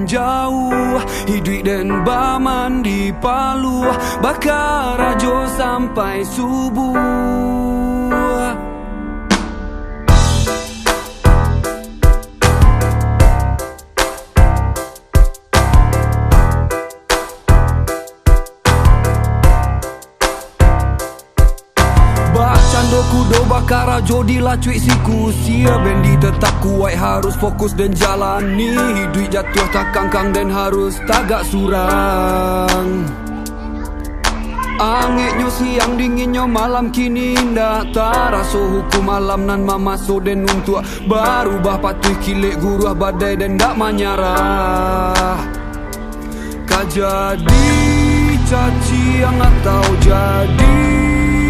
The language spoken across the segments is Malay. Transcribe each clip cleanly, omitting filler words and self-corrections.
jauh, hidup dan baman di Palu, bakar rajo sampai subuh. Cando kudo bakar rajo dilacui siku sia, bendi tetap kuat harus fokus dan jalani. Hidup jatuh tak kangkang dan harus tagak surang. Angitnya siang dinginnya malam kini ndak terasa hukum alam nan mamaso dan untuk berubah patuh kilik guruh badai dan ndak menyerah. Kajadi caci yang atau jadi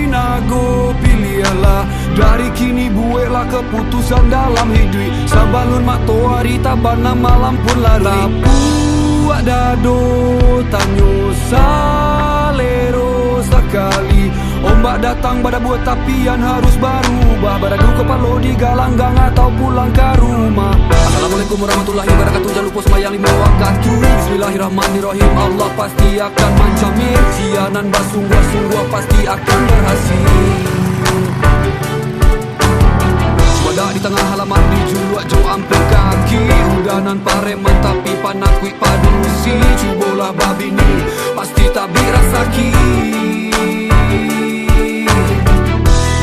nago pilihlah, dari kini buatlah keputusan dalam hidup. Sabalun matoari tabana malam pun lari. Buat dado tanyo salero sekali. Ombak datang pada buat tapian harus berubah. Badadu kepalo di galanggang atau pulang ke rumah. Assalamualaikum warahmatullahi wabarakatuh. Jangan lupa sembahyang 5 waktu. Bismillahirrahmanirrahim. Allah pasti akan menjamin. Sianan bersungguh-sungguh pasti akan berhasil. Wadah di tengah halaman dijuluak jo ampe kaki. Udanan pareman tapi panakui padusi. Cubolah babi ni pasti tak birasaki.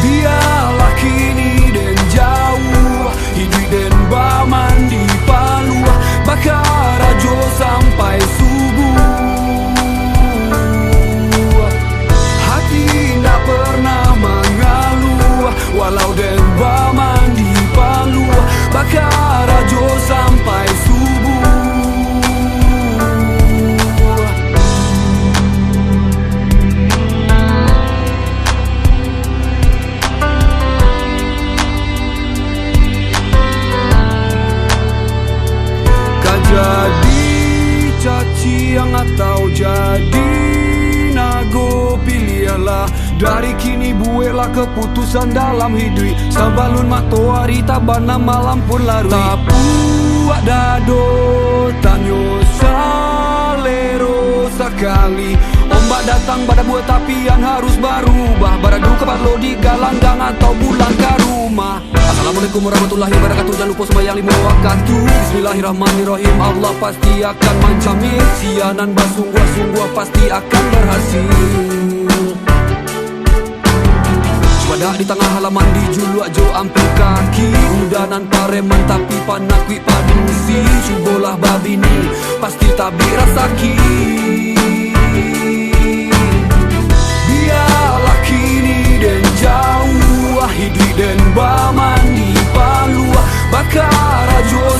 Biarlah kini dan jauh, hidup dan baman di Palu, bakar rajo sampai subuh. Hati tak pernah mengeluh, walau dan baman di Palu, bakar rajo sampai subuh. Jadi caci yang atau jadi nago pilihlah, dari kini buatlah keputusan dalam hidup. Sabalun matoari tabana malam pun larui. Tak puak dado tanyo salero sekali. Ombak datang pada buat tapian harus berubah. Baradu kepalo di galanggang atau pulang ke rumah. Assalamualaikum warahmatullahi wabarakatuh. Jangan lupa sembahyang 5 waktu. Bismillahirrahmanirrahim. Allah pasti akan menjamin. Sianan bersungguh-sungguh pasti akan berhasil. Wadah di tengah halaman dijuluak jo ampe kaki. Udanan pareman tapi panakui padusi. Cubolah babi ni pasti tak birasaki. Biarlah kini dan jauh, hidup dan baman di Palu, bakar rajo